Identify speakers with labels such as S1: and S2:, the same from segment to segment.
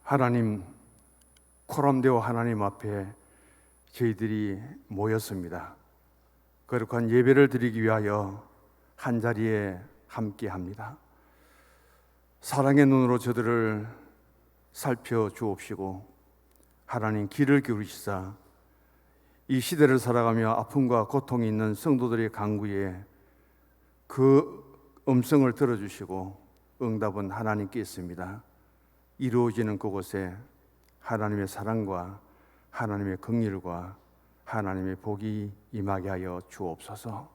S1: 하나님, 코람데오 하나님 앞에 저희들이 모였습니다. 거룩한 예배를 드리기 위하여 한자리에 함께합니다. 사랑의 눈으로 저들을 살펴 주옵시고 하나님 길을 기울이시사 이 시대를 살아가며 아픔과 고통이 있는 성도들의 간구에 그 음성을 들어주시고 응답은 하나님께 있습니다. 이루어지는 그곳에 하나님의 사랑과 하나님의 긍휼과 하나님의 복이 임하게 하여 주옵소서.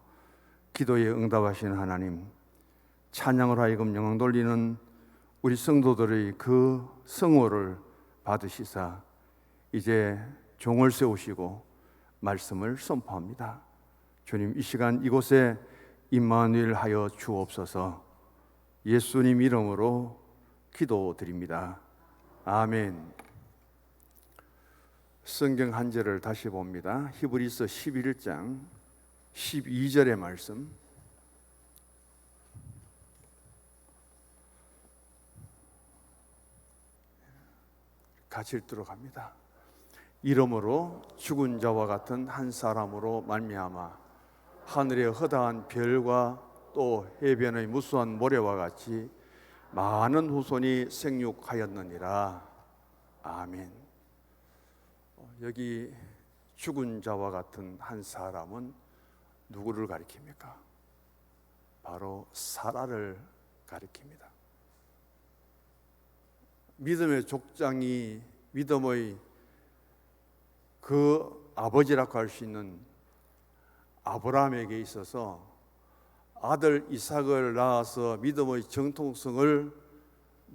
S1: 기도에 응답하시는 하나님, 찬양을 하여금 영광 돌리는 우리 성도들의 그 성호를 받으시사 이제 종을 세우시고 말씀을 선포합니다. 주님, 이 시간 이곳에 임마누엘 하여 주옵소서. 예수님 이름으로 기도드립니다. 아멘. 성경 한 절을 다시 봅니다. 히브리서 11장 12절의 말씀. 같이 읽도록 합니다. 이러므로 죽은 자와 같은 한 사람으로 말미암아 하늘의 허다한 별과 또 해변의 무수한 모래와 같이 많은 후손이 생육하였느니라. 아멘. 여기 죽은 자와 같은 한 사람은 누구를 가리킵니까? 바로 사라를 가리킵니다. 믿음의 족장이 믿음의 그 아버지라고 할 수 있는 아브라함에게 있어서 아들 이삭을 낳아서 믿음의 정통성을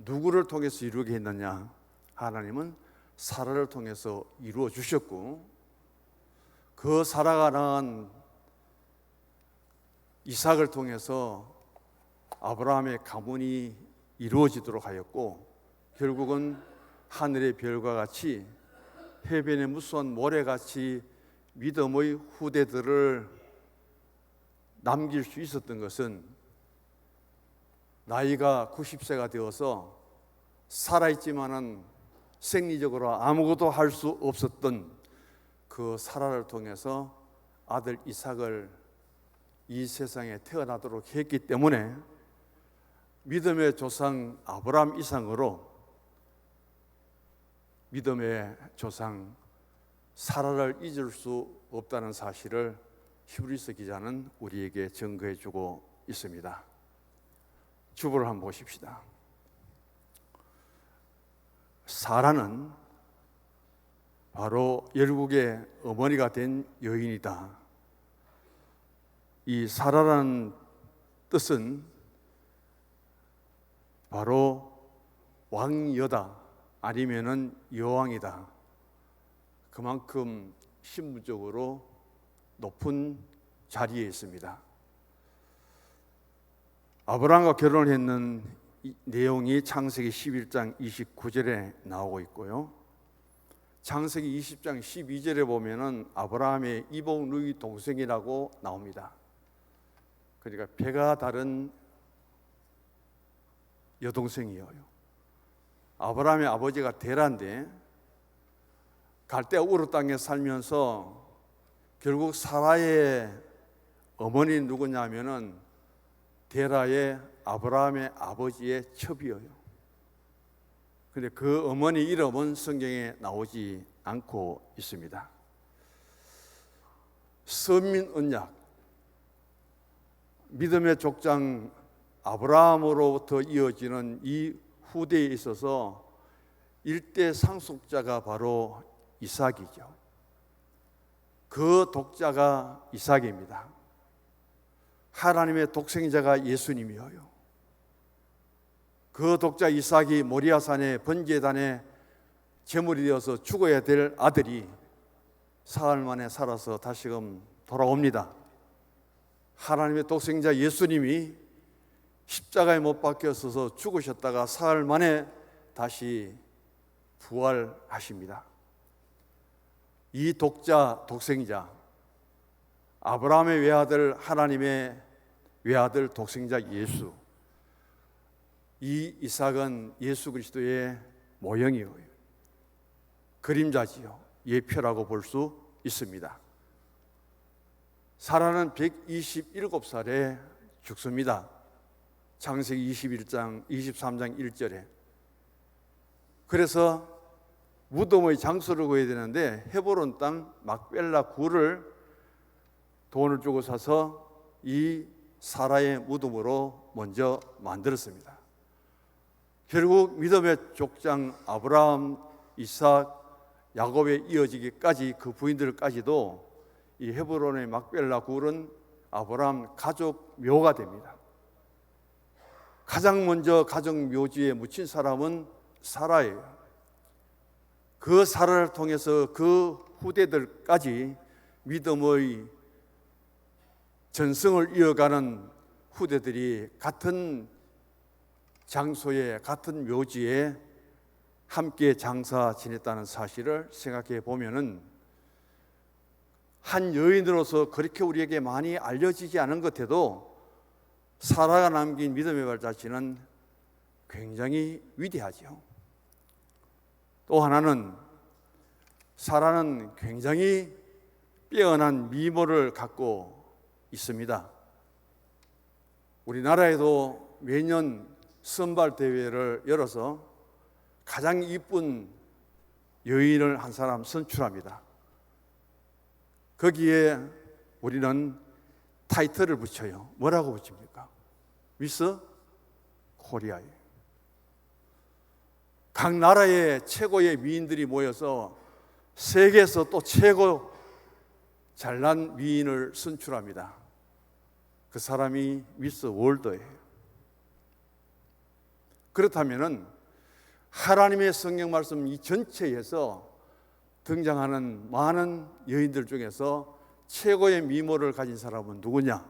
S1: 누구를 통해서 이루게 했느냐? 하나님은 사라를 통해서 이루어 주셨고, 그 사라가 낳은 이삭을 통해서 아브라함의 가문이 이루어지도록 하였고, 결국은 하늘의 별과 같이 해변의 무수한 모래같이 믿음의 후대들을 남길 수 있었던 것은 나이가 90세가 되어서 살아있지만은 생리적으로 아무것도 할 수 없었던 그 사라를 통해서 아들 이삭을 이 세상에 태어나도록 했기 때문에 믿음의 조상 아브라함 이상으로 믿음의 조상 사라를 잊을 수 없다는 사실을 히브리서 기자는 우리에게 증거해 주고 있습니다. 주보를 한번 보십시다. 사라는 바로 열국의 어머니가 된 여인이다. 이 사라라는 뜻은 바로 왕여다 아니면은 여왕이다. 그만큼 신분적으로 높은 자리에 있습니다. 아브라함과 결혼을 했는 내용이 창세기 11장 29절에 나오고 있고요. 창세기 20장 12절에 보면은 아브라함의 이복 누이 동생이라고 나옵니다. 그러니까 배가 다른 여동생이에요. 아브라함의 아버지가 데라인데 갈대아 우르 땅에 살면서 결국 사라의 어머니 누구냐면은 데라의 아브라함의 아버지의 첩이에요. 그런데 그 어머니 이름은 성경에 나오지 않고 있습니다. 선민 언약, 믿음의 족장 아브라함으로부터 이어지는 이 후대에 있어서 일대 상속자가 바로 이삭이죠. 그 독자가 이삭입니다. 하나님의 독생자가 예수님이에요. 그 독자 이삭이 모리아산의 번제단에 제물이 되어서 죽어야 될 아들이 사흘 만에 살아서 다시금 돌아옵니다. 하나님의 독생자 예수님이 십자가에 못 박혀서 죽으셨다가 사흘 만에 다시 부활하십니다. 이 독자, 독생자, 아브라함의 외아들, 하나님의 외아들, 독생자 예수, 이 이삭은 예수 그리스도의 모형이요, 그림자지요, 예표라고 볼 수 있습니다. 사라는 127살에 죽습니다. 창세기 23장 1절에. 그래서 무덤의 장소를 구해야 되는데 헤브론 땅 막벨라 굴을 돈을 주고 사서 이 사라의 무덤으로 먼저 만들었습니다. 결국 믿음의 족장 아브라함, 이삭, 야곱에 이어지기까지 그 부인들까지도 이 헤브론의 막벨라 굴은 아브라함 가족 묘가 됩니다. 가장 먼저 가족 묘지에 묻힌 사람은 사라예요. 그 사라를 통해서 그 후대들까지 믿음의 전승을 이어가는 후대들이 같은 장소에, 같은 묘지에 함께 장사 지냈다는 사실을 생각해 보면은 한 여인으로서 그렇게 우리에게 많이 알려지지 않은 것 해도 사라가 남긴 믿음의 발자취는 굉장히 위대하죠. 또 하나는 사라는 굉장히 빼어난 미모를 갖고 있습니다. 우리나라에도 매년 선발 대회를 열어서 가장 이쁜 여인을 한 사람 선출합니다. 거기에 우리는 타이틀을 붙여요. 뭐라고 붙입니까? 미스 코리아예요. 각 나라의 최고의 미인들이 모여서 세계에서 또 최고 잘난 미인을 선출합니다. 그 사람이 미스 월드예요. 그렇다면은 하나님의 성경 말씀 이 전체에서 등장하는 많은 여인들 중에서 최고의 미모를 가진 사람은 누구냐?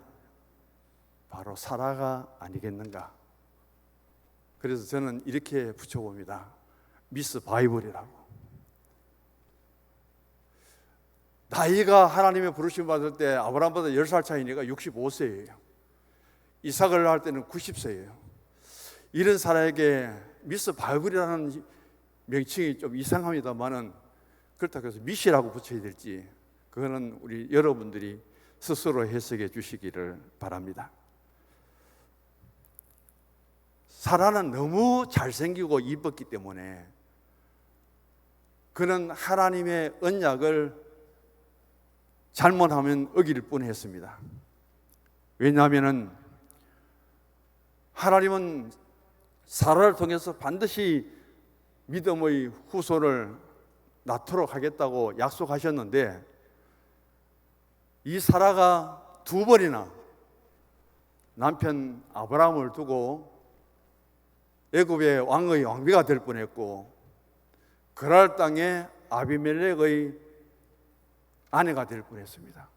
S1: 바로 사라가 아니겠는가? 그래서 저는 이렇게 붙여봅니다. 미스 바이블이라고. 나이가 하나님의 부르심 받을 때 아브라함보다 10살 차이니까 65세예요. 이삭을 낳을 때는 90세예요. 이런 사람에게 미스 바이블이라는 명칭이 좀 이상합니다만은 그렇다고 해서 미시라고 붙여야 될지 그거는 우리 여러분들이 스스로 해석해 주시기를 바랍니다. 사라는 너무 잘생기고 이뻤기 때문에 그는 하나님의 언약을 잘못하면 어길 뻔했습니다. 왜냐하면 하나님은 사라를 통해서 반드시 믿음의 후손을 낳도록 하겠다고 약속하셨는데 이 사라가 두 번이나 남편 아브라함을 두고 애굽의 왕의 왕비가 될 뻔했고 그랄 땅에 아비멜렉의 아내가 될 뻔했습니다.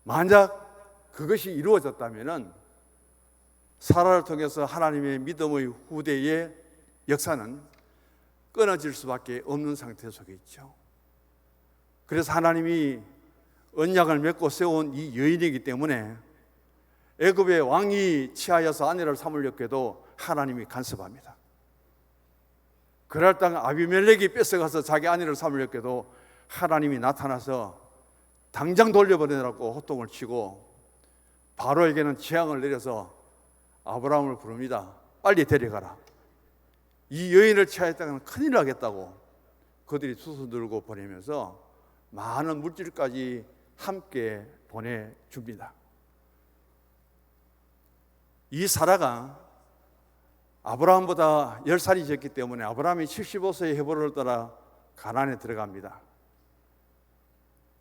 S1: 만약 그것이 이루어졌다면 사라를 통해서 하나님의 믿음의 후대의 역사는 끊어질 수밖에 없는 상태 속에 있죠. 그래서 하나님이 언약을 맺고 세운 이 여인이기 때문에 애굽의 왕이 취하여서 아내를 삼으려고 해도 하나님이 간섭합니다. 그럴 땅 아비멜렉이 뺏어가서 자기 아내를 삼으려고 해도 하나님이 나타나서 당장 돌려보내라고 호통을 치고 바로에게는 재앙을 내려서 아브라함을 부릅니다. 빨리 데려가라. 이 여인을 취하였다면 큰일 나겠다고 그들이 수소 들고 보내면서 많은 물질까지 함께 보내줍니다. 이 사라가 아브라함보다 10살이 적기 때문에 아브라함이 75세에 헤브론을 떠나 가나안에 들어갑니다.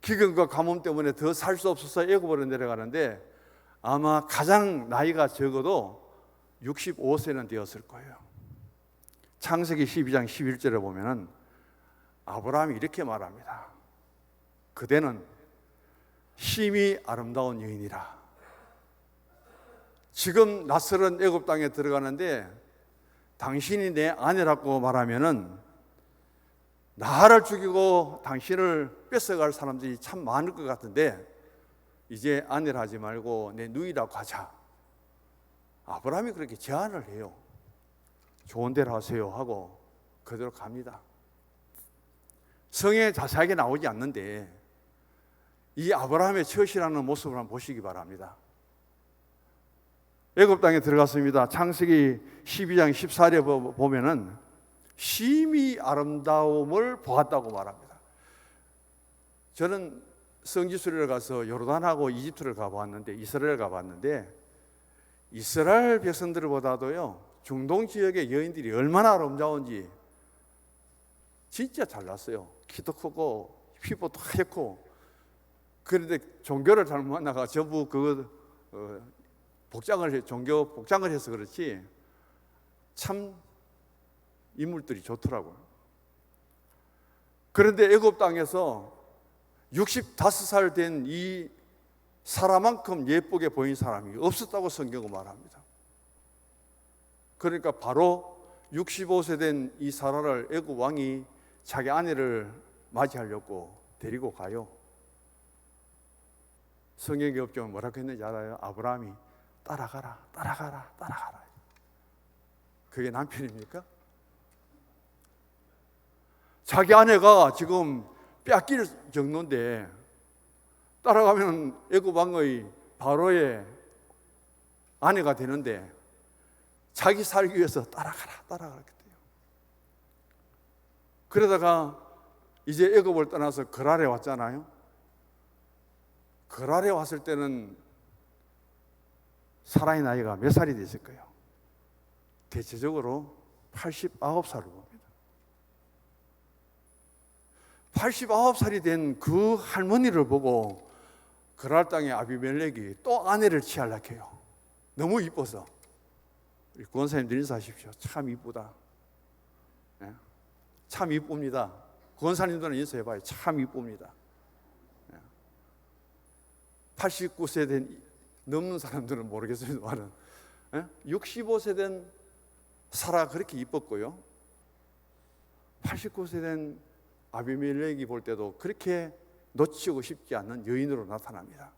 S1: 기근과 가뭄 때문에 더 살 수 없어서 애굽으로 내려가는데 아마 가장 나이가 적어도 65세는 되었을 거예요. 창세기 12장 11절에 보면은 아브라함이 이렇게 말합니다. 그대는 심히 아름다운 여인이라. 지금 낯설은 애굽 땅에 들어가는데 당신이 내 아내라고 말하면은 나를 죽이고 당신을 뺏어갈 사람들이 참 많을 것 같은데 이제 아내라 하지 말고 내 누이라고 하자. 아브라함이 그렇게 제안을 해요. 좋은 대로 하세요 하고 그대로 갑니다. 성에 자세하게 나오지 않는데 이 아브라함의 처신하는 모습을 한번 보시기 바랍니다. 애굽 땅에 들어갔습니다. 창세기 12장 14절에 보면은 심히 아름다움을 보았다고 말합니다. 저는 성지순례를 가서 요르단하고 이집트를 가봤는데, 이스라엘 가봤는데, 이스라엘 백성들보다도요 중동 지역의 여인들이 얼마나 아름다운지 진짜 잘났어요. 키도 크고 피부도 하얗고. 그런데 종교를 잘못 만나가 전부 종교 복장을 해서 그렇지 참 인물들이 좋더라고요. 그런데 애굽 땅에서 65살 된 이 사람만큼 예쁘게 보인 사람이 없었다고 성경은 말합니다. 그러니까 바로 65세 된 이 사라를 애굽 왕이 자기 아내를 맞이하려고 데리고 가요. 성경에 없지만 뭐라고 했는지 알아요? 아브라함이 따라가라, 따라가라, 따라가라. 그게 남편입니까? 자기 아내가 지금 뺏길 정도인데 따라가면 애굽 왕의 바로의 아내가 되는데 자기 살기 위해서 따라가라, 따라가라. 그러다가 이제 애굽을 떠나서 거랄에 왔잖아요. 거랄에 왔을 때는 사라의 나이가 몇 살이 됐을 거예요? 대체적으로 89살을 봅니다. 89살이 된 그 할머니를 보고 거랄 땅의 아비멜렉이 또 아내를 취하려고 해요. 너무 이뻐서. 우리 구원사님들 인사하십시오. 참 이쁘다. 네? 참 이쁩니다. 구원사님들은 인사해봐요. 참 이쁩니다. 89세 된 넘는 사람들은 모르겠습니다만 65세 된 사라가 그렇게 이뻤고요, 89세 된 아비멜렉이 볼 때도 그렇게 놓치고 싶지 않는 여인으로 나타납니다.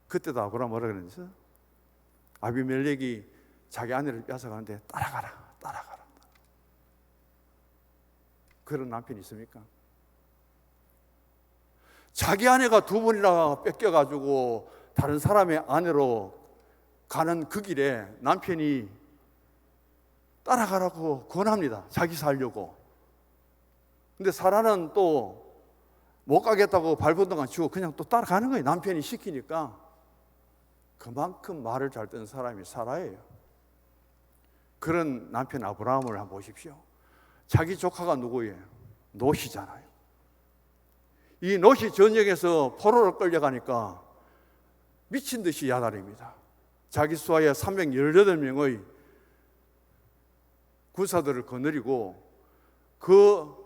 S1: 그때도 아브라함 뭐라 그랬는지, 아비멜렉이 자기 아내를 뺏어가는데 따라가라, 따라가라. 그런 남편이 있습니까? 자기 아내가 두 번이나 뺏겨가지고 다른 사람의 아내로 가는 그 길에 남편이 따라가라고 권합니다. 자기 살려고. 근데 사라는 또 못 가겠다고 발버둥 안 치고 그냥 또 따라가는 거예요. 남편이 시키니까. 그만큼 말을 잘 듣는 사람이 사라예요. 그런 남편 아브라함을 한번 보십시오. 자기 조카가 누구예요? 롯이잖아요. 이 롯이 전쟁에서 포로로 끌려가니까 미친 듯이 야단입니다. 자기 수하에 318명의 군사들을 거느리고 그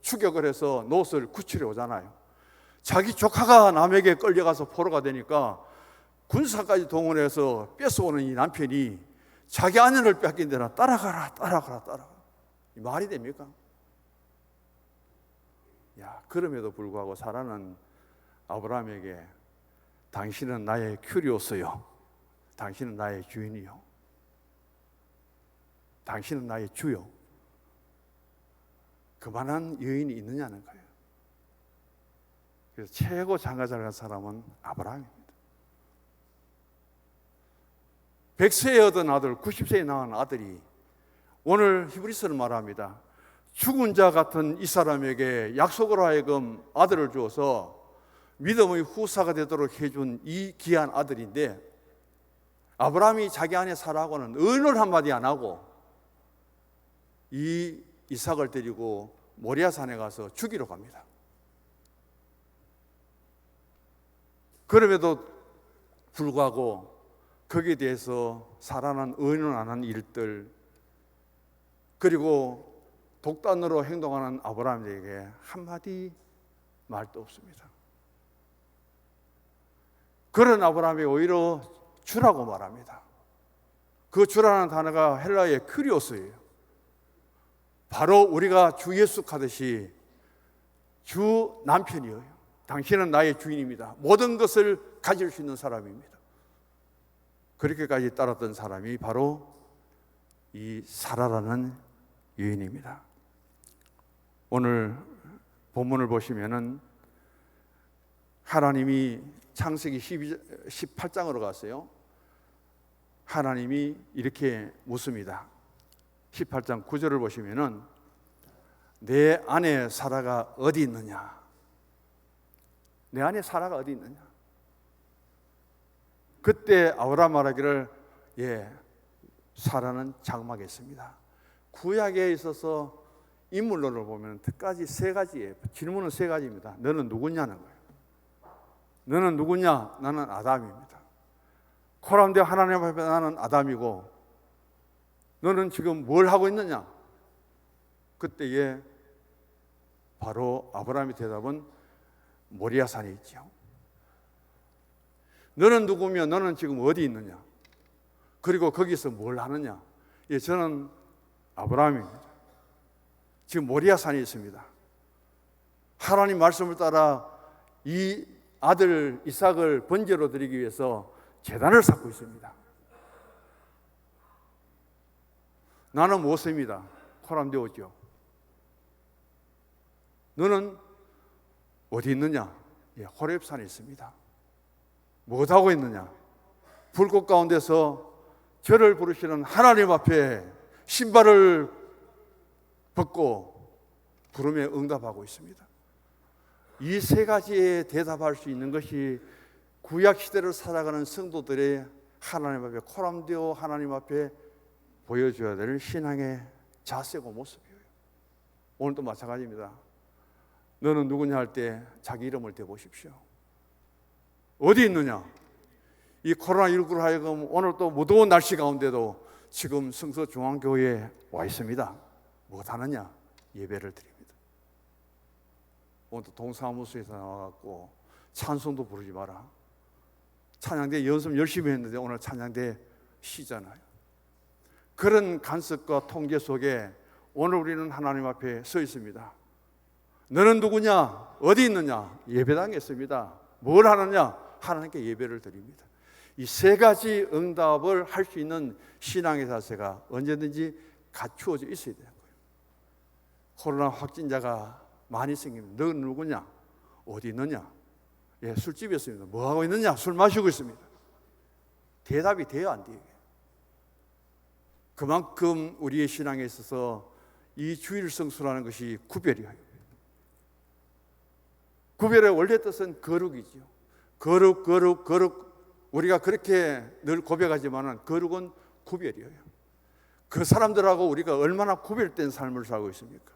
S1: 추격을 해서 롯을 구출해 오잖아요. 자기 조카가 남에게 끌려가서 포로가 되니까 군사까지 동원해서 뺏어오는 이 남편이 자기 아내를 뺏긴 데나 따라가라, 따라가라, 따라가라. 이 말이 됩니까? 그럼에도 불구하고 사라는 아브라함에게 당신은 나의 큐리오스요, 당신은 나의 주인이요, 당신은 나의 주요, 그만한 여인이 있느냐는 거예요. 그래서 최고 장가잘 간 사람은 아브라함입니다. 100세에 얻은 아들, 90세에 낳은 아들이 오늘 히브리서는 말합니다. 죽은 자 같은 이 사람에게 약속으로 하여금 아들을 주어서 믿음의 후사가 되도록 해준 이 귀한 아들인데, 아브라함이 자기 아내 사라하고는 언을 한마디 안 하고 이 이삭을 데리고 모리아산에 가서 죽이러 갑니다. 그럼에도 불구하고 거기에 대해서 사라는 의논 안 한 일들, 그리고 독단으로 행동하는 아브라함에게 한마디 말도 없습니다. 그런 아브라함이 오히려 주라고 말합니다. 그 주라는 단어가 헬라의 큐리오스예요. 바로 우리가 주 예수 하듯이 주 남편이에요. 당신은 나의 주인입니다. 모든 것을 가질 수 있는 사람입니다. 그렇게까지 따랐던 사람이 바로 이 사라라는 여인입니다. 오늘 본문을 보시면은 하나님이 창세기 18장으로 갔어요. 하나님이 이렇게 묻습니다. 18장 9절을 보시면은 내 아내 사라가 어디 있느냐? 내 아내 사라가 어디 있느냐? 그때 아브라함 말하기를 사라는 장막했습니다. 구약에 있어서 인물론을 보면 특까지 세 가지예요. 질문은 세 가지입니다. 너는 누구냐는 거예요. 너는 누구냐? 나는 아담입니다. 코람되어 하나님 앞에 나는 아담이고 너는 지금 뭘 하고 있느냐? 그때에 바로 아브라함의 대답은 모리아산에 있죠. 너는 누구며 너는 지금 어디 있느냐? 그리고 거기서 뭘 하느냐? 저는 아브라함입니다. 지금 모리아산에 있습니다. 하나님 말씀을 따라 이 아들 이삭을 번제로 드리기 위해서 제단을 쌓고 있습니다. 나는 모세입니다. 코람되었죠. 너는 어디 있느냐? 호렙산에 있습니다. 무엇하고 있느냐? 불꽃 가운데서 저를 부르시는 하나님 앞에 신발을 벗고 부름에 응답하고 있습니다. 이 세 가지에 대답할 수 있는 것이 구약 시대를 살아가는 성도들의 하나님 앞에 코람되어 하나님 앞에 보여줘야 될 신앙의 자세고 모습이에요. 오늘도 마찬가지입니다. 너는 누구냐 할 때 자기 이름을 대보십시오. 어디 있느냐? 이 코로나19로 하여금 오늘 또 무더운 날씨 가운데도 지금 성서중앙교회에 와 있습니다. 무엇하느냐? 예배를 드립니다. 오늘도 동사무소에서 나와갖고 찬송도 부르지 마라. 찬양대 연습 열심히 했는데 오늘 찬양대 쉬잖아요. 그런 간섭과 통제 속에 오늘 우리는 하나님 앞에 서 있습니다. 너는 누구냐? 어디 있느냐? 예배당에 있습니다. 뭘 하느냐? 하나님께 예배를 드립니다. 이 세 가지 응답을 할 수 있는 신앙의 자세가 언제든지 갖추어져 있어야 되는 거예요. 코로나 확진자가 많이 생기면 너 누구냐? 어디 있느냐? 술집에 있습니다. 뭐 하고 있느냐? 술 마시고 있습니다. 대답이 돼요, 안 돼요? 그만큼 우리의 신앙에 있어서 이 주일 성수라는 것이 구별이에요. 구별의 원래 뜻은 거룩이죠. 거룩. 우리가 그렇게 늘 고백하지만 거룩은 구별이에요. 그 사람들하고 우리가 얼마나 구별된 삶을 살고 있습니까?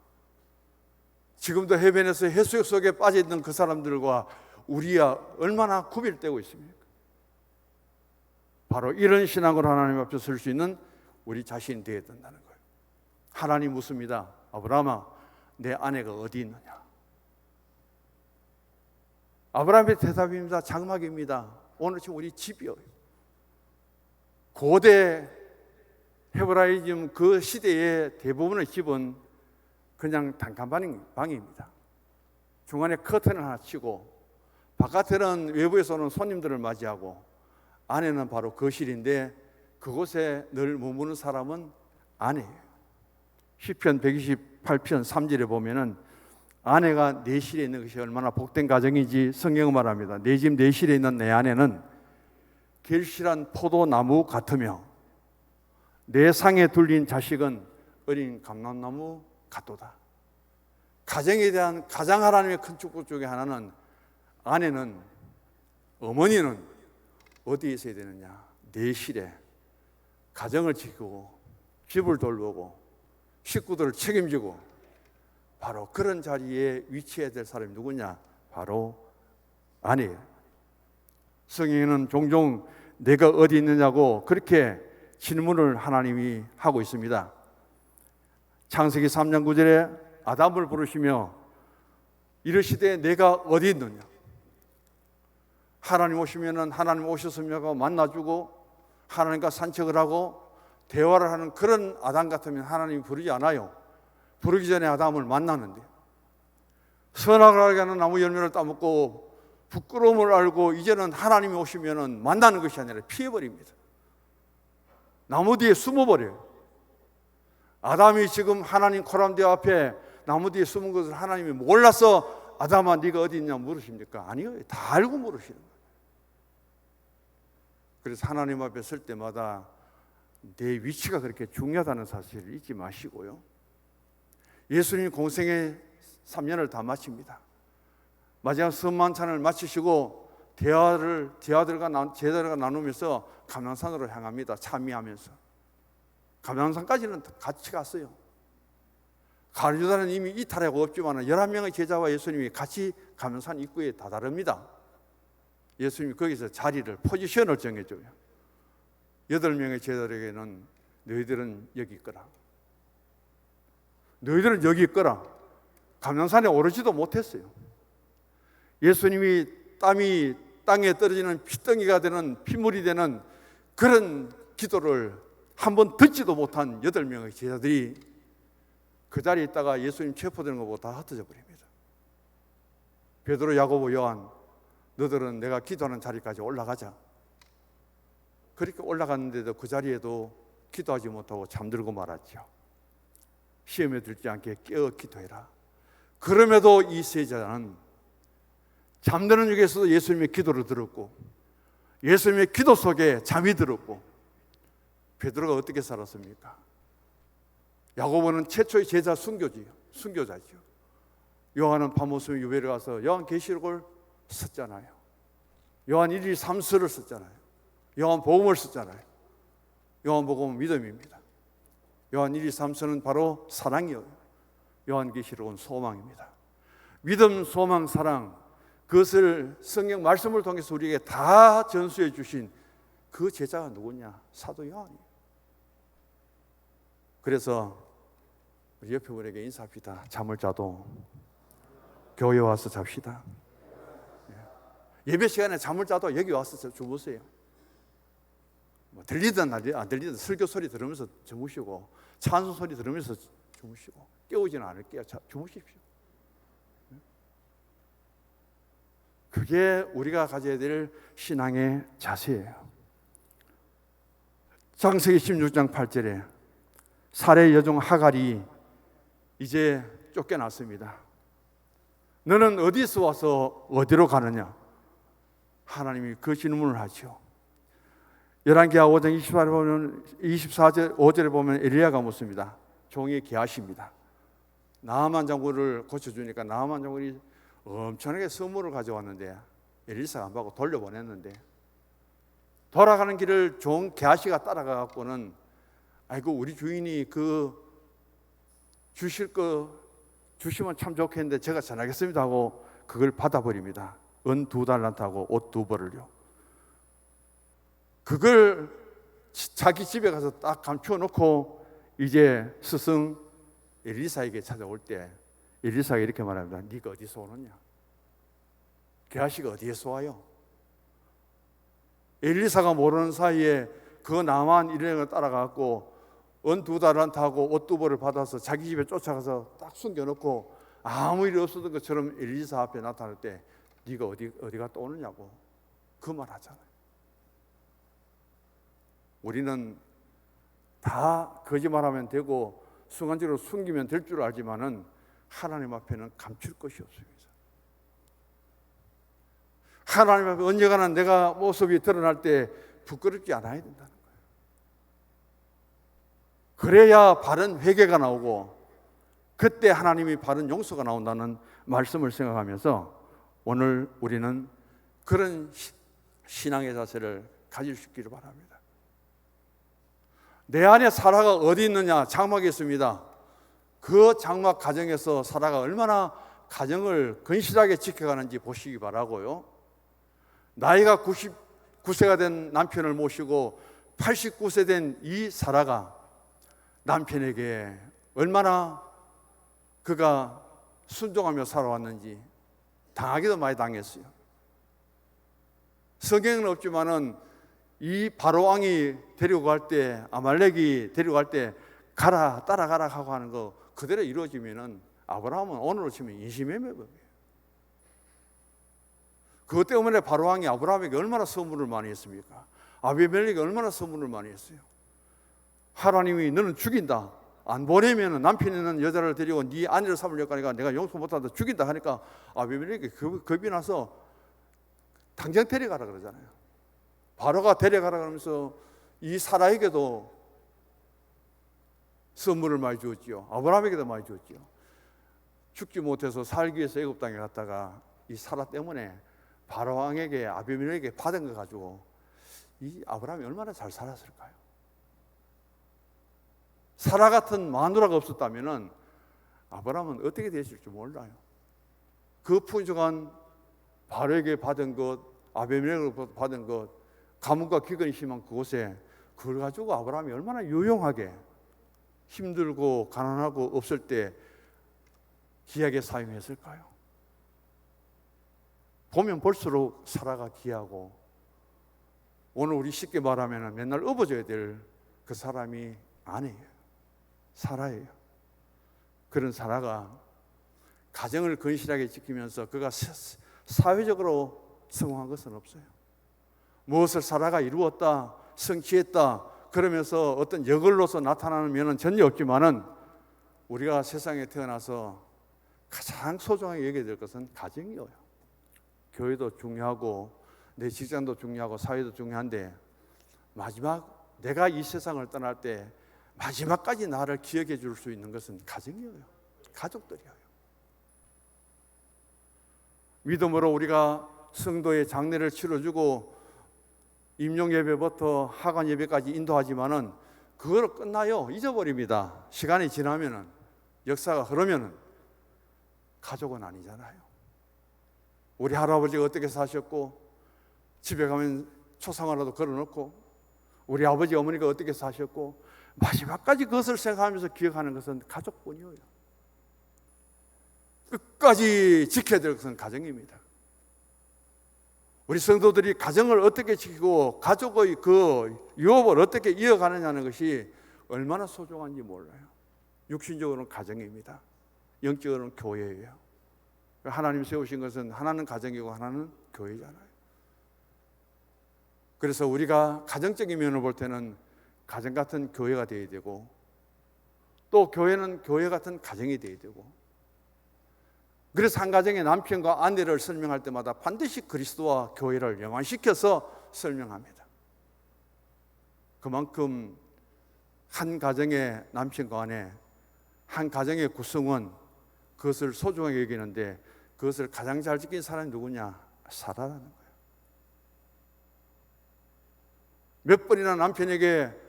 S1: 지금도 해변에서 해수욕 속에 빠져있는 그 사람들과 우리야 얼마나 구별되고 있습니까? 바로 이런 신앙으로 하나님 앞에 설 수 있는 우리 자신이 되어야 된다는 거예요. 하나님 묻습니다. 아브라함아, 내 아내가 어디 있느냐? 아브라함의 대답입니다. 장막입니다. 오늘 지금 우리 집이요. 고대 헤브라이즘 그 시대의 대부분의 집은 그냥 단칸방입니다. 중간에 커튼을 하나 치고 바깥에는 외부에서는 손님들을 맞이하고 안에는 바로 거실인데 그곳에 늘 머무는 사람은 아내예요. 시편 128편 3절에 보면은 아내가 내 실에 있는 것이 얼마나 복된 가정이지 성경은 말합니다. 내 집 내 실에 있는 내 아내는 결실한 포도나무 같으며 내 상에 둘린 자식은 어린 감람나무 같도다. 가정에 대한 가장 하나님의 큰 축복 중에 하나는 아내는, 어머니는 어디에 있어야 되느냐? 내 실에 가정을 지키고 집을 돌보고 식구들을 책임지고 바로 그런 자리에 위치해야 될 사람이 누구냐? 바로 아내예요. 성경에는 종종 내가 어디 있느냐고 그렇게 질문을 하나님이 하고 있습니다. 창세기 3장 9절에 아담을 부르시며 이르시되 내가 어디 있느냐? 하나님 오시면은 하나님 오셨습니까? 만나주고 하나님과 산책을 하고 대화를 하는 그런 아담 같으면 하나님이 부르지 않아요. 부르기 전에 아담을 만나는데 선악을 알게 하는 나무 열매를 따먹고 부끄러움을 알고 이제는 하나님이 오시면은 만나는 것이 아니라 피해버립니다. 나무 뒤에 숨어버려요. 아담이 지금 하나님 코람대 앞에 나무 뒤에 숨은 것을 하나님이 몰라서 아담아 네가 어디 있냐 물으십니까? 아니요, 다 알고 물으시는 거예요. 그래서 하나님 앞에 설 때마다 내 위치가 그렇게 중요하다는 사실을 잊지 마시고요. 예수님 공생의 3년을 다 마칩니다. 마지막 선만찬을 마치시고 제자들과 나누면서 감난산으로 향합니다. 참미하면서. 감난산까지는 같이 갔어요. 가룟유다는 이미 이탈하고 없지만 11명의 제자와 예수님이 같이 감난산 입구에 다다릅니다. 예수님이 거기서 자리를, 포지션을 정해줘요. 8명의 제자들에게는 너희들은 여기 있거라. 너희들은 여기 있거라. 감난산에 오르지도 못했어요. 예수님이 땀이 땅에 떨어지는 피덩이가 되는, 피물이 되는 그런 기도를 한번 듣지도 못한 8명의 제자들이 그 자리에 있다가 예수님 체포되는 것보다 다 흩어져 버립니다. 베드로, 야고보, 요한, 너들은 내가 기도하는 자리까지 올라가자. 그렇게 올라갔는데도 그 자리에도 기도하지 못하고 잠들고 말았죠. 시험에 들지 않게 깨어 기도해라. 그럼에도 이 세자는 잠드는 중에서도 예수님의 기도를 들었고 예수님의 기도 속에 잠이 들었고, 베드로가 어떻게 살았습니까? 야고보는 최초의 제자 순교자죠. 요한은 밤모습에 유배를 가서 요한계시록을 썼잖아요. 요한 1, 2, 3서를 썼잖아요. 요한복음을 썼잖아요. 요한복음은 믿음입니다. 요한 1, 2, 3서는 바로 사랑이에요. 요한계시록은 소망입니다. 믿음, 소망, 사랑, 그것을 성경 말씀을 통해서 우리에게 다 전수해 주신 그 제자가 누구냐? 사도 요한이에요. 그래서 우리 옆에 분에게 인사합시다. 잠을 자도 교회 와서 잡시다. 예배 시간에 잠을 자도 여기 와서 주무세요. 들리든 안 들리든 설교 소리 들으면서 주무시고 찬송 소리 들으면서 주무시고, 깨우지는 않을게요. 주무십시오. 그게 우리가 가져야 될 신앙의 자세예요. 창세기 16장 8절에 사례 여종 하갈이 이제 쫓겨났습니다. 너는 어디서 와서 어디로 가느냐? 하나님이 그 질문을 하죠. 열왕기하 5장 24절 5절에 보면 엘리야가 묻습니다. 종이 게하시입니다. 나아만 장군을 고쳐주니까 나아만 장군이 엄청나게 선물을 가져왔는데 엘리사가 안 받고 돌려보냈는데, 돌아가는 길을 종 게하시가 따라가갖고는 아이고 우리 주인이 그 주실 거 주시면 참 좋겠는데 제가 전하겠습니다 하고 그걸 받아버립니다. 은 2달란트하고 옷 2벌을요. 그걸 자기 집에 가서 딱 감춰놓고 이제 스승 엘리사에게 찾아올 때 엘리사가 이렇게 말합니다. 네가 어디서 오느냐? 게하시가 어디에서 와요? 엘리사가 모르는 사이에 그 나만 일행을 따라가고 은 2달란트하고 옷 2벌을 받아서 자기 집에 쫓아가서 딱 숨겨놓고 아무 일이 없었던 것처럼 엘리사 앞에 나타날 때 네가 어디 갔다 오느냐고 그 말 하잖아요. 우리는 다 거짓말하면 되고 순간적으로 숨기면 될 줄 알지만은 하나님 앞에는 감출 것이 없습니다. 하나님 앞에 언젠가는 내가 모습이 드러날 때 부끄럽지 않아야 된다는 거예요. 그래야 바른 회개가 나오고 그때 하나님이 바른 용서가 나온다는 말씀을 생각하면서 오늘 우리는 그런 신앙의 자세를 가질 수 있기를 바랍니다. 내 안에 사라가 어디 있느냐? 장막에 있습니다. 그 장막 가정에서 사라가 얼마나 가정을 건실하게 지켜가는지 보시기 바라고요. 나이가 99세가 된 남편을 모시고 89세 된 이 사라가 남편에게 얼마나 그가 순종하며 살아왔는지 당하기도 많이 당했어요. 성경은 없지만은 이 바로왕이 데리고 갈 때, 아말렉이 데리고 갈 때 가라 따라가라 하고 하는 거 그대로 이루어지면은 아브라함은 오늘로 치면 인신매매법이에요. 그것 때문에 바로왕이 아브라함에게 얼마나 선물을 많이 했습니까? 아비멜렉이 얼마나 선물을 많이 했어요. 하나님이 너는 죽인다. 안 보내면 남편이 있는 여자를 데리고 네 아내를 삼으려고 하니까 내가 용서 못한다 죽인다 하니까 아비멜렉이 겁이 나서 당장 데려가라 그러잖아요. 바로가 데려가라 그러면서 이 사라에게도 선물을 많이 주었지요. 아브라함에게도 많이 주었지요. 죽지 못해서 살기 위해서 애굽 땅에 갔다가 이 사라 때문에 바로 왕에게 아비멜렉에게 받은 거 가지고 이 아브라함이 얼마나 잘 살았을까요? 사라 같은 마누라가 없었다면 아브라함은 어떻게 되었을지 몰라요. 그 풍성한 바로에게 받은 것, 아비멜렉을 받은 것, 가뭄과 기근이 심한 그곳에 그걸 가지고 아브라함이 얼마나 유용하게 힘들고 가난하고 없을 때 귀하게 사용했을까요? 보면 볼수록 사라가 귀하고 오늘 우리 쉽게 말하면 맨날 업어줘야 될 그 사람이 아내예요. 사라예요. 그런 사라가 가정을 건실하게 지키면서 그가 사회적으로 성공한 것은 없어요. 무엇을 사라가 이루었다, 성취했다 그러면서 어떤 역을로서 나타나는 면은 전혀 없지만은 우리가 세상에 태어나서 가장 소중하게 여겨야 될 것은 가정이에요. 교회도 중요하고 내 직장도 중요하고 사회도 중요한데 마지막 내가 이 세상을 떠날 때 마지막까지 나를 기억해 줄 수 있는 것은 가정이에요. 가족들이에요. 믿음으로 우리가 성도의 장례를 치러주고 임용 예배부터 하관 예배까지 인도하지만은 그거로 끝나요. 잊어버립니다. 시간이 지나면은 역사가 흐르면은 가족은 아니잖아요. 우리 할아버지가 어떻게 사셨고 집에 가면 초상화라도 걸어놓고 우리 아버지 어머니가 어떻게 사셨고 마지막까지 그것을 생각하면서 기억하는 것은 가족뿐이에요. 끝까지 지켜야 될 것은 가정입니다. 우리 성도들이 가정을 어떻게 지키고 가족의 그 유업을 어떻게 이어가느냐는 것이 얼마나 소중한지 몰라요. 육신적으로는 가정입니다. 영적으로는 교회예요. 하나님 세우신 것은 하나는 가정이고 하나는 교회잖아요. 그래서 우리가 가정적인 면을 볼 때는 가정 같은 교회가 되어야 되고 또 교회는 교회 같은 가정이 되어야 되고 그래서 한 가정의 남편과 아내를 설명할 때마다 반드시 그리스도와 교회를 연관시켜서 설명합니다. 그만큼 한 가정의 남편과 아내, 한 가정의 구성원 그것을 소중하게 여기는데 그것을 가장 잘 지킨 사람이 누구냐? 사라라는 거예요. 몇 번이나 남편에게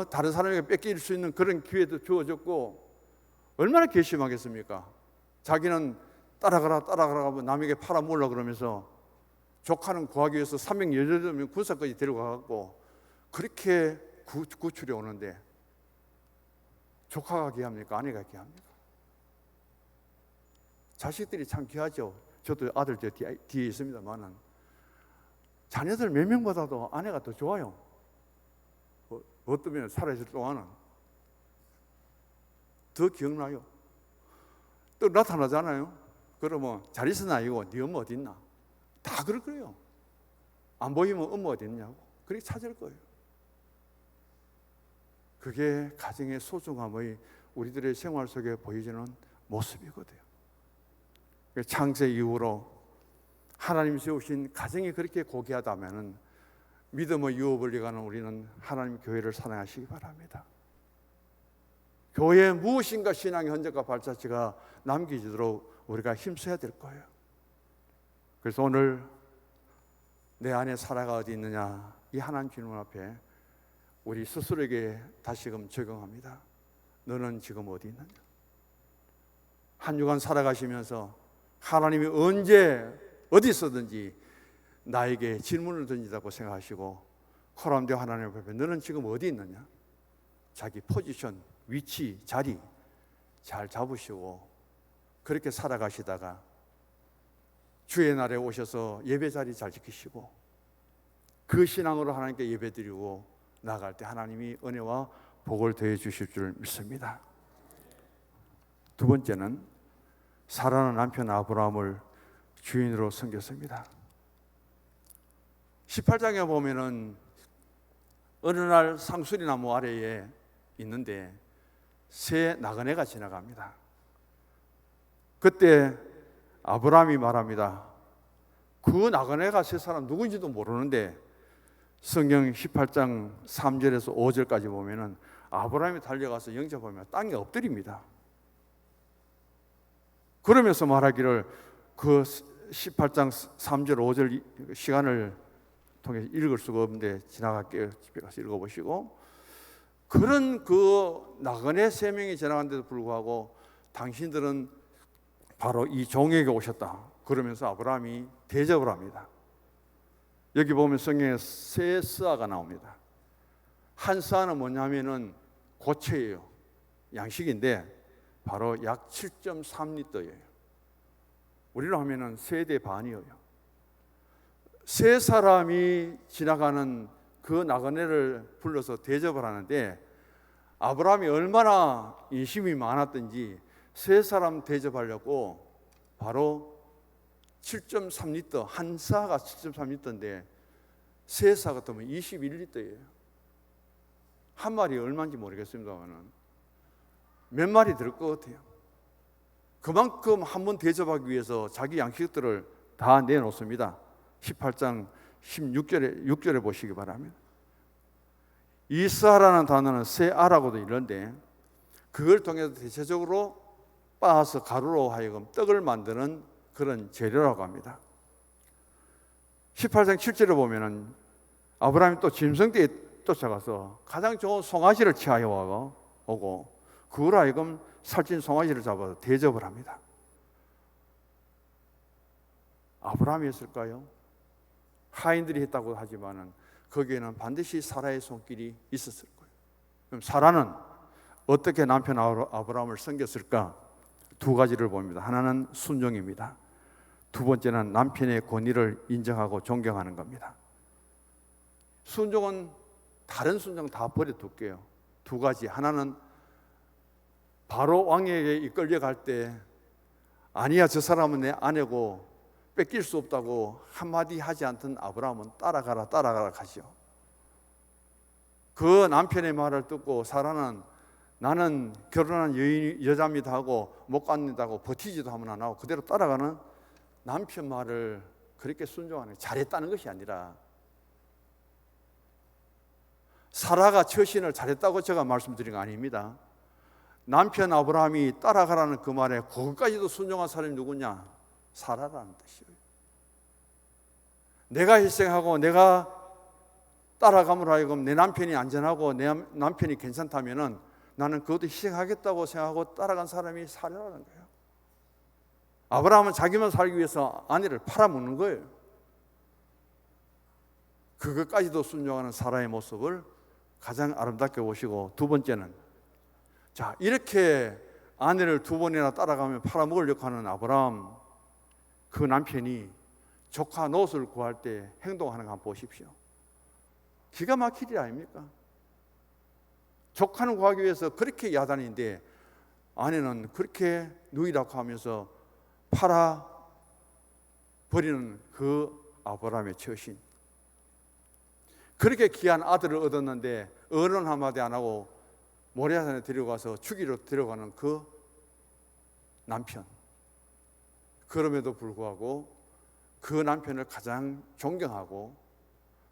S1: 다른 사람에게 뺏길 수 있는 그런 기회도 주어졌고 얼마나 괘씸하겠습니까? 자기는 따라가라 하면 남에게 팔아먹으려고 그러면서 조카는 구하기 위해서 318명 군사까지 데려가고 그렇게 구출해 오는데 조카가 귀합니까? 아내가 귀합니까? 자식들이 참 귀하죠. 저도 아들 뒤에 있습니다만은 자녀들 몇 명보다도 아내가 더 좋아요. 어떤 면에 살아있을 동안은 더 기억나요. 또 나타나잖아요. 그러면 잘 있으나 이거 네 엄마 어디 있나? 다 그럴 거예요. 안 보이면 엄마 어디 있냐고 그렇게 찾을 거예요. 그게 가정의 소중함의 우리들의 생활 속에 보여지는 모습이거든요. 창세 이후로 하나님 세우신 가정이 그렇게 고귀하다면 믿음의 유업을 이어가는 우리는 하나님 교회를 사랑하시기 바랍니다. 교회에 무엇인가 신앙의 흔적과 발자취가 남기지도록 우리가 힘써야 될 거예요. 그래서 오늘 내 안에 사라가 어디 있느냐 이 하나님 질문 앞에 우리 스스로에게 다시금 적용합니다. 너는 지금 어디 있느냐? 한 주간 살아가시면서 하나님이 언제 어디 있었든지 나에게 질문을 던지다고 생각하시고 코람되어 하나님 앞에 너는 지금 어디 있느냐? 자기 포지션, 위치, 자리 잘 잡으시고 그렇게 살아가시다가 주의 날에 오셔서 예배 자리 잘 지키시고 그 신앙으로 하나님께 예배드리고 나아갈 때 하나님이 은혜와 복을 더해 주실 줄 믿습니다. 두 번째는 사라는 남편 아브라함을 주인으로 섬겼습니다. 18장에 보면은 어느 날 상수리 나무 아래에 있는데 새 나그네가 지나갑니다. 그때 아브라함이 말합니다. 그 나그네가 새 사람 누군지도 모르는데 성경 18장 3절에서 5절까지 보면은 아브라함이 달려가서 영접하면 땅에 엎드립니다. 그러면서 말하기를 그 18장 3절 5절 시간을 통해서 읽을 수가 없는데 지나갈게요. 집에 가서 읽어보시고, 그런 그 나그네 3명이 지나간데도 불구하고 당신들은 바로 이 종에게 오셨다. 그러면서 아브라함이 대접을 합니다. 여기 보면 성경에 세 스아가 나옵니다. 한 스아는 뭐냐면은 고체예요. 양식인데 바로 약 7.3리터예요. 우리로 하면은 세대 반이에요. 세 사람이 지나가는 그 나그네를 불러서 대접을 하는데 아브라함이 얼마나 인심이 많았던지 세 사람 대접하려고 바로 7.3리터, 한 사가 7.3리터인데 세 사 같으면 21리터예요. 한 마리 얼마인지 모르겠습니다만 몇 마리 들 것 같아요. 그만큼 한번 대접하기 위해서 자기 양식들을 다 내놓습니다. 18장 6절에 보시기 바랍니다. 이스라라는 단어는 세아라고도 이런데 그걸 통해서 대체적으로 빻아서 가루로 하여금 떡을 만드는 그런 재료라고 합니다. 18장 7절에 보면은 아브라함이 또 짐승대에 쫓아가서 가장 좋은 송아지를 취하여 오고 그걸 하여금 살찐 송아지를 잡아서 대접을 합니다. 아브라함이었을까요? 하인들이 했다고 하지만은 거기에는 반드시 사라의 손길이 있었을 거예요. 그럼 사라는 어떻게 남편 아브라함을 섬겼을까? 두 가지를 봅니다. 하나는 순종입니다. 두 번째는 남편의 권위를 인정하고 존경하는 겁니다. 순종은 다른 순종 다 버려둘게요. 두 가지. 하나는 바로 왕에게 이끌려갈 때 아니야 저 사람은 내 아내고 뺏길 수 없다고 한마디 하지 않던 아브라함은 따라가라 가죠. 그 남편의 말을 듣고 사라는 나는 결혼한 여자입니다 하고 못 갖는다고 버티지도 하면 안 하고 그대로 따라가는 남편 말을 그렇게 순종하는, 잘했다는 것이 아니라 사라가 처신을 잘했다고 제가 말씀드린 거 아닙니다. 남편 아브라함이 따라가라는 그 말에 그것까지도 순종한 사람이 누구냐? 사라라는 뜻이에요. 내가 희생하고 내가 따라감으로 하여금 내 남편이 안전하고 내 남편이 괜찮다면은 나는 그것도 희생하겠다고 생각하고 따라간 사람이 사라라는 거예요. 아브라함은 자기만 살기 위해서 아내를 팔아먹는 거예요. 그것까지도 순종하는 사라의 모습을 가장 아름답게 보시고, 두 번째는 자 이렇게 아내를 두 번이나 따라가며 팔아먹으려고 하는 아브라함, 그 남편이 조카 롯을 구할 때 행동하는 거 한번 보십시오. 기가 막힐 일 아닙니까? 조카는 구하기 위해서 그렇게 야단인데 아내는 그렇게 누이라고 하면서 팔아 버리는 그 아브라함의 처신. 그렇게 귀한 아들을 얻었는데 어른 한마디 안 하고 모리아산에 데려가서 죽이러 데려가는 그 남편. 그럼에도 불구하고 그 남편을 가장 존경하고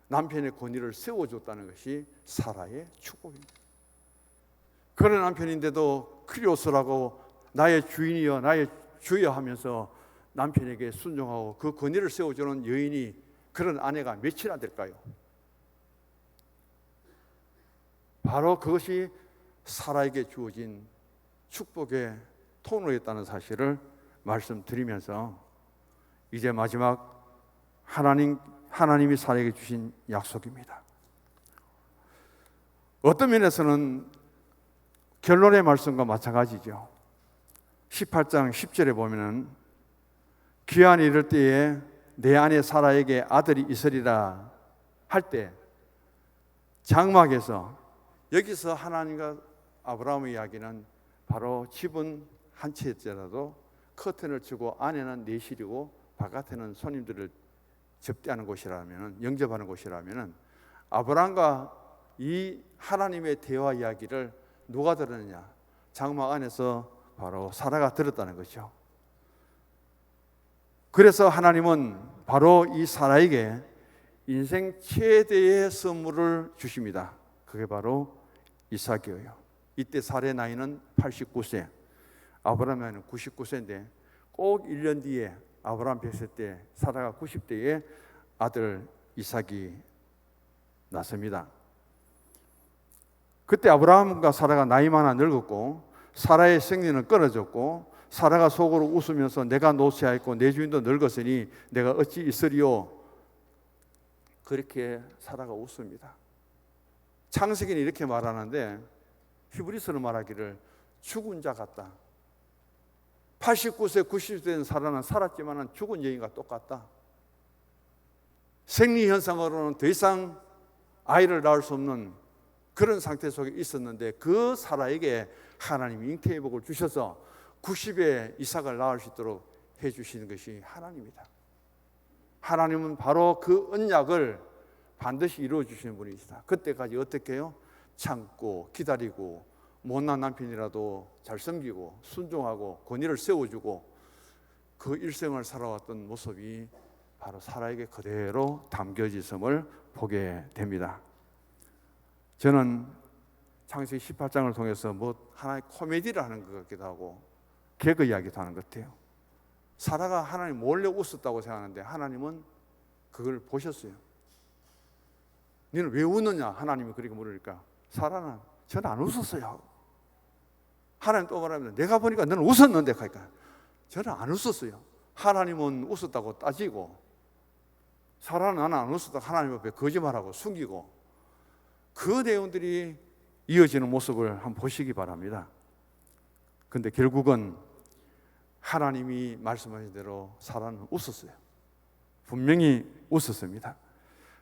S1: 남편의 권위를 세워줬다는 것이 사라의 축복입니다. 그런 남편인데도 크리오스라고 나의 주인이여 나의 주여 하면서 남편에게 순종하고 그 권위를 세워주는 여인이, 그런 아내가 몇이나 될까요? 바로 그것이 사라에게 주어진 축복의 통로였다는 사실을 말씀드리면서 이제 마지막 하나님이 사라에게 주신 약속입니다. 어떤 면에서는 결론의 말씀과 마찬가지죠. 18장 10절에 보면은 귀한 이를 때에 내 아내 사라에게 아들이 있으리라 할 때 장막에서, 여기서 하나님과 아브라함의 이야기는 바로 집은 한 채였더라도 커튼을 치고 안에는 내실이고 바깥에는 손님들을 접대하는 곳이라면, 영접하는 곳이라면 아브라함과 이 하나님의 대화 이야기를 누가 들었느냐? 장막 안에서 바로 사라가 들었다는 것이죠. 그래서 하나님은 바로 이 사라에게 인생 최대의 선물을 주십니다. 그게 바로 이삭이에요. 이때 사라의 나이는 89세, 아브라함의 나이는 99세인데 꼭 1년 뒤에 아브라함 100세 때 사라가 90대에 아들 이삭이 낳습니다. 그때 아브라함과 사라가 나이 많아 늙었고 사라의 생리는 끊어졌고 사라가 속으로 웃으면서 내가 노쇠하였고 내 주인도 늙었으니 내가 어찌 있으리요. 그렇게 사라가 웃습니다. 창세기는 이렇게 말하는데 히브리서는 말하기를 죽은 자 같다. 89세, 90세 된 사라는 살았지만 죽은 여인과 똑같다. 생리현상으로는 더 이상 아이를 낳을 수 없는 그런 상태 속에 있었는데 그 사라에게 하나님이 잉태의 복을 주셔서 90에 이삭을 낳을 수 있도록 해주시는 것이 하나님이다. 하나님은 바로 그 언약을 반드시 이루어 주시는 분이시다. 그때까지 어떻게 해요? 참고 기다리고 못난 남편이라도 잘 섬기고 순종하고 권위를 세워주고 그 일생을 살아왔던 모습이 바로 사라에게 그대로 담겨져 있음을 보게 됩니다. 저는 창세기 18장을 통해서 뭐 하나의 코미디를 하는 것 같기도 하고 개그 이야기도 하는 것 같아요. 사라가 하나님 몰래 웃었다고 생각하는데 하나님은 그걸 보셨어요. 너는 왜 웃느냐? 하나님이 그렇게 물으니까 사라는 저는 안 웃었어요. 하나님 또 말합니다. 내가 보니까 너는 웃었는데 그러니까 저는 안 웃었어요. 하나님은 웃었다고 따지고 사라는 나는 안 웃었다고 하나님 앞에 거짓말하고 숨기고 그 내용들이 이어지는 모습을 한번 보시기 바랍니다. 그런데 결국은 하나님이 말씀하신 대로 사라는 웃었어요. 분명히 웃었습니다.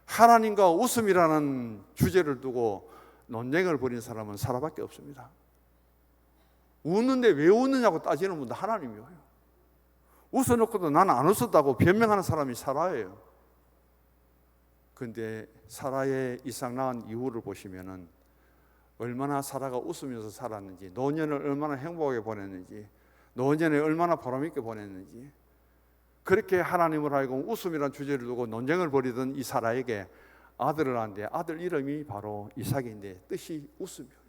S1: 하나님과 웃음이라는 주제를 두고 논쟁을 벌인 사람은 사라밖에 없습니다. 웃는데 왜 웃느냐고 따지는 분도 하나님이에요. 웃어놓고도 나는 안 웃었다고 변명하는 사람이 사라예요. 그런데 사라의 이삭 낳은 이후를 보시면은 얼마나 사라가 웃으면서 살았는지, 노년을 얼마나 행복하게 보냈는지, 노년을 얼마나 보람있게 보냈는지, 그렇게 하나님을 알고 웃음이라는 주제를 두고 논쟁을 벌이던 이 사라에게 아들을 낳는데 아들 이름이 바로 이삭인데 뜻이 웃음이에요.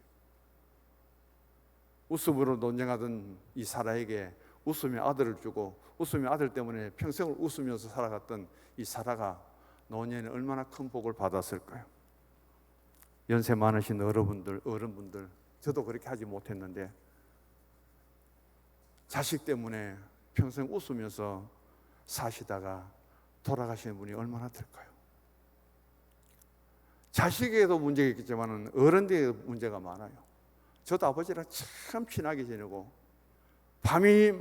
S1: 웃음으로 논쟁하던 이 사라에게 웃음의 아들을 주고 웃음의 아들 때문에 평생을 웃으면서 살아갔던 이 사라가 노년에 얼마나 큰 복을 받았을까요? 연세 많으신 어른분들, 저도 그렇게 하지 못했는데 자식 때문에 평생 웃으면서 사시다가 돌아가시는 분이 얼마나 될까요? 자식에게도 문제가 있겠지만 어른들에게도 문제가 많아요. 저도 아버지랑 참 친하게 지내고 밤이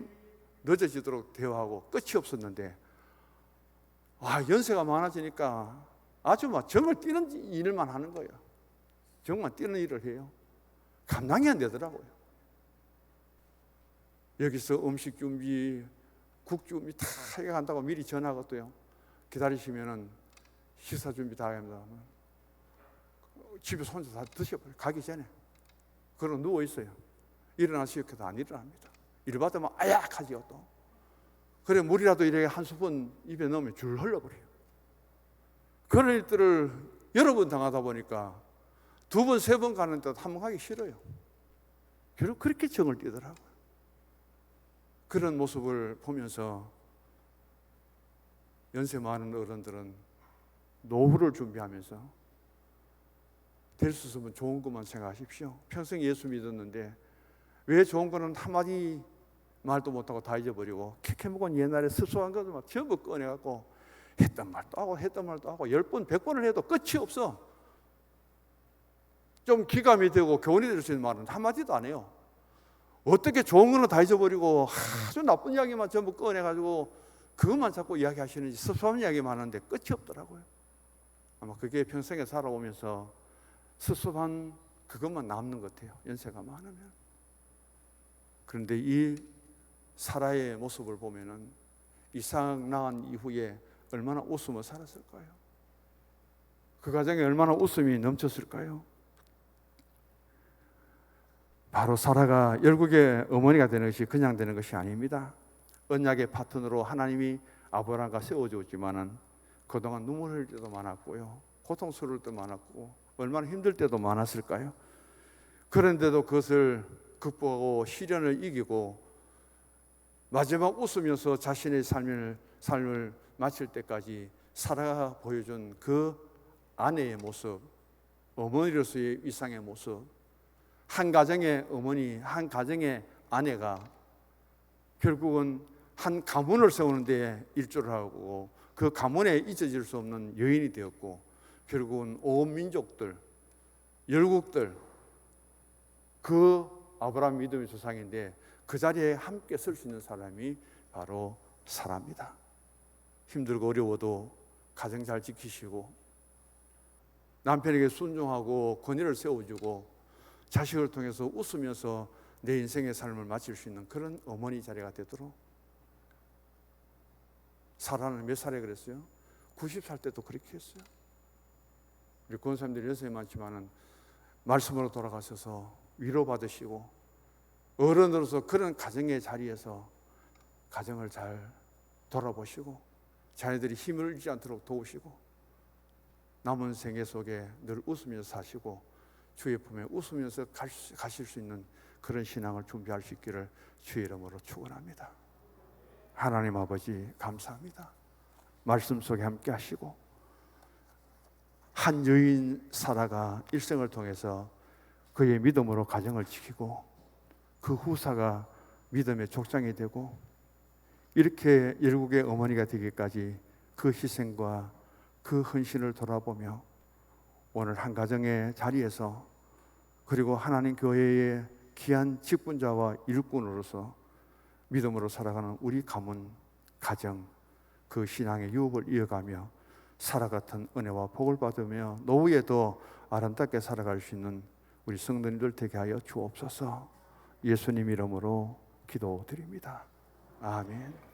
S1: 늦어지도록 대화하고 끝이 없었는데 연세가 많아지니까 아주 막 정을 뛰는 일만 하는 거예요. 정말 뛰는 일을 해요. 감당이 안 되더라고요. 여기서 음식 준비, 국 준비 다 해간다고 미리 전화하고도요. 기다리시면은 식사 준비 다 합니다. 집에서 혼자 다 드셔버려요. 가기 전에. 그러고 누워 있어요. 일어나시오 해도 안 일어납니다. 일 받으면 아약하지요 또. 그래 물이라도 이렇게 한 스푼 입에 넣으면 줄 흘러버려요. 그런 일들을 여러 번 당하다 보니까 2번, 3번 가는데도 한 번 가기 싫어요. 결국 그렇게 정을 뛰더라고요. 그런 모습을 보면서 연세 많은 어른들은 노후를 준비하면서 될 수 있으면 좋은 것만 생각하십시오. 평생 예수 믿었는데 왜 좋은 거는 한마디 말도 못하고 다 잊어버리고 캐캐묵은 옛날에 습소한 것만 전부 꺼내갖고 했던 말도 하고 10번, 100번을 해도 끝이 없어. 좀 기감이 되고 교훈이 될 수 있는 말은 한마디도 안 해요. 어떻게 좋은 거는 다 잊어버리고 아주 나쁜 이야기만 전부 꺼내가지고 그것만 자꾸 이야기하시는지 섭섭한 이야기만 하는데 끝이 없더라고요. 아마 그게 평생에 살아오면서 섭섭한 그것만 남는 것 같아요. 연세가 많으면. 그런데 이 사라의 모습을 보면은 이삭 낳은 이후에 얼마나 웃으며 살았을까요? 그 가정에 얼마나 웃음이 넘쳤을까요? 바로 사라가 열국의 어머니가 되는 것이 그냥 되는 것이 아닙니다. 언약의 파트너로 하나님이 아브라함과 세워주었지만은 그동안 눈물 흘릴 때도 많았고요, 고통스러울 때도 많았고, 얼마나 힘들 때도 많았을까요? 그런데도 그것을 극복하고 시련을 이기고 마지막 웃으면서 자신의 삶을 마칠 때까지 사라가 보여준 그 아내의 모습, 어머니로서의 이상의 모습, 한 가정의 어머니, 한 가정의 아내가 결국은 한 가문을 세우는 데 일조를 하고 그 가문에 잊어질 수 없는 여인이 되었고, 결국은 온 민족들, 열국들, 그 아브라함 믿음의 조상인데 그 자리에 함께 설 수 있는 사람이 바로 사라입니다. 힘들고 어려워도 가정 잘 지키시고 남편에게 순종하고 권위를 세워주고 자식을 통해서 웃으면서 내 인생의 삶을 마칠 수 있는 그런 어머니 자리가 되도록. 사라는 몇 살에 그랬어요? 90살 때도 그렇게 했어요. 우리 권사님들이 연세가 많지만은 말씀으로 돌아가셔서 위로받으시고 어른으로서 그런 가정의 자리에서 가정을 잘 돌아보시고 자녀들이 힘을 잃지 않도록 도우시고 남은 생애 속에 늘 웃으면서 사시고 주의 품에 웃으면서 가실 수 있는 그런 신앙을 준비할 수 있기를 주의 이름으로 축원합니다. 하나님 아버지 감사합니다. 말씀 속에 함께 하시고 한 여인 사라가 일생을 통해서 그의 믿음으로 가정을 지키고 그 후사가 믿음의 족장이 되고 이렇게 열국의 어머니가 되기까지 그 희생과 그 헌신을 돌아보며 오늘 한 가정의 자리에서 그리고 하나님 교회의 귀한 직분자와 일꾼으로서 믿음으로 살아가는 우리 가문, 가정, 그 신앙의 유업을 이어가며 사라 같은 은혜와 복을 받으며 노후에도 아름답게 살아갈 수 있는 우리 성도님들 되게 하여 주옵소서. 예수님 이름으로 기도드립니다. 아멘.